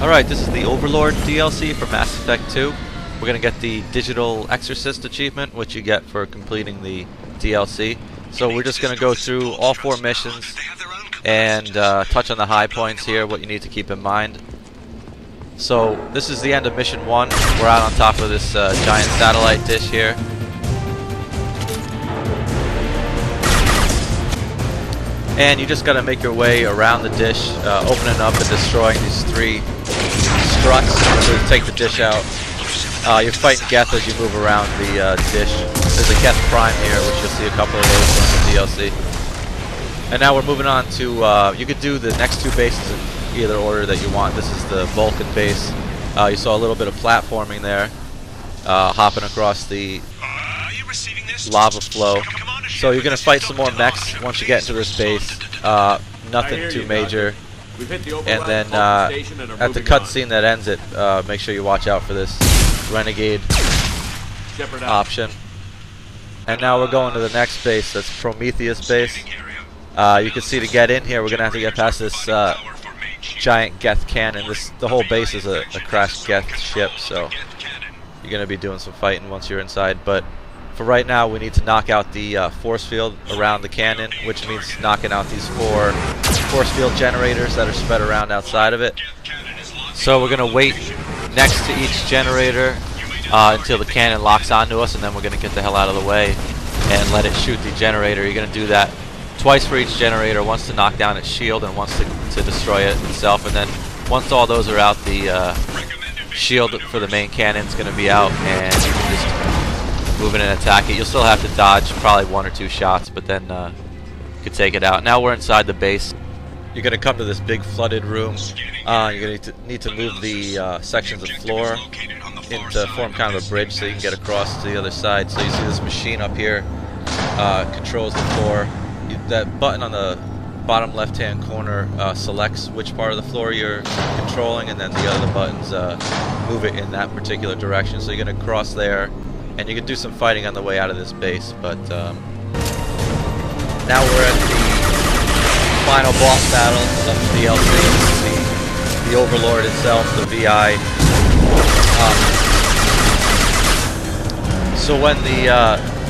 Alright, this is the Overlord DLC for Mass Effect 2. We're going to get the Digital Exorcist Achievement, which you get for completing the DLC. So we're just going to go through all 4 missions and touch on the high points here, what you need to keep in mind. So this is the end of Mission 1. We're out on top of this giant satellite dish here. And you just got to make your way around the dish, opening up and destroying these 3 struts to take the dish out. You're fighting Geth as you move around the dish. There's a Geth Prime here, which you'll see a couple of those in the DLC. And now we're moving on to, you could do the next 2 bases in either order that you want. This is the Vulcan base. You saw a little bit of platforming there, hopping across the lava flow. So you're going to fight some more mechs once you get into this base. Nothing too major. And then at the cutscene that ends it, make sure you watch out for this Renegade option. And now we're going to the next base. That's Prometheus Base. You can see to get in here, we're going to have to get past this giant Geth cannon. The whole base is a crashed Geth ship, so you're going to be doing some fighting once you're inside. But for right now, we need to knock out the force field around the cannon, which means knocking out these 4 force field generators that are spread around outside of it. So we're going to wait next to each generator until the cannon locks onto us, and then we're going to get the hell out of the way and let it shoot the generator. You're going to do that twice for each generator, once to knock down its shield and once to destroy it itself. And then once all those are out, the shield for the main cannon is going to be out, and you can just move in and attack it. You'll still have to dodge probably 1 or 2 shots, but then you can take it out. Now we're inside the base. You're going to come to this big flooded room. You're going to need to move the sections of floor to form kind of a bridge so you can get across to the other side. So you see this machine up here controls the floor. That button on the bottom left-hand corner selects which part of the floor you're controlling, and then the other buttons move it in that particular direction. So you're going to cross there, and you can do some fighting on the way out of this base. But now we're at the final boss battle of the DLC, the Overlord itself, the VI. So when the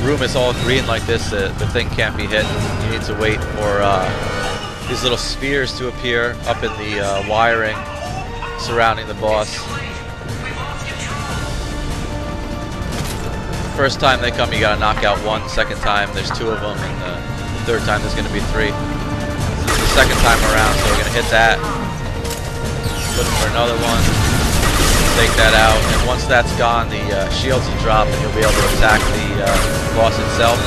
room is all green like this, the thing can't be hit. You need to wait for these little spheres to appear up in the wiring surrounding the boss. First time they come, you gotta knock out 1. Second time, there's 2 of them, and the third time, there's gonna be 3. This is the second time around, so we're gonna hit that. Looking for another one. Take that out, and once that's gone, the shields will drop, and you'll be able to attack the boss itself.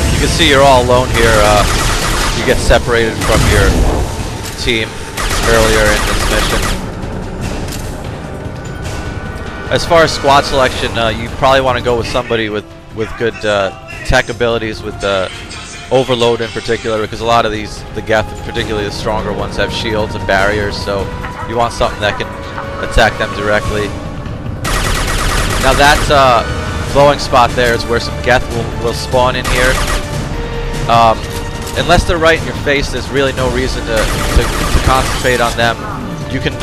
You can see you're all alone here. You get separated from your team earlier in this mission. As far as squad selection, you probably want to go with somebody with good tech abilities, with Overload in particular, because a lot of the Geth, particularly the stronger ones, have shields and barriers, so you want something that can attack them directly. Now that glowing spot there is where some Geth will spawn in here. Unless they're right in your face, there's really no reason to concentrate on them. You can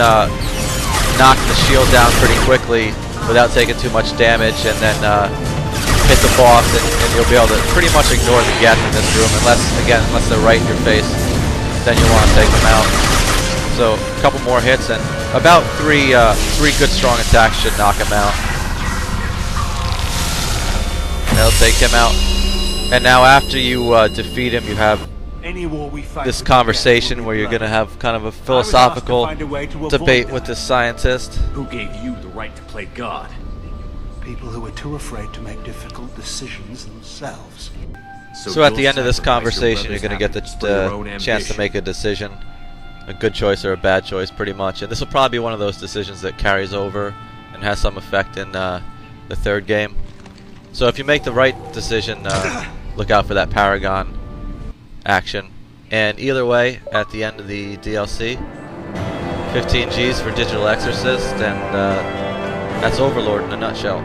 knock the shield down pretty quickly without taking too much damage, and then hit the boss, and you'll be able to pretty much ignore the Geth in this room, unless they're right in your face. Then you want to take them out. So a couple more hits, and about 3 good strong attacks should knock him out. That'll take him out. And now after you defeat him, you have this conversation where you're going to have kind of a philosophical debate with this scientist. Who gave you the right to play God? People who are too afraid to make difficult decisions themselves. So at the end of this conversation, you're going to get the chance to make a decision. A good choice or a bad choice, pretty much. And this will probably be one of those decisions that carries over and has some effect in the 3rd game. So if you make the right decision, look out for that Paragon action. And either way, at the end of the DLC, 15 G's for Digital Exorcist, and that's Overlord in a nutshell.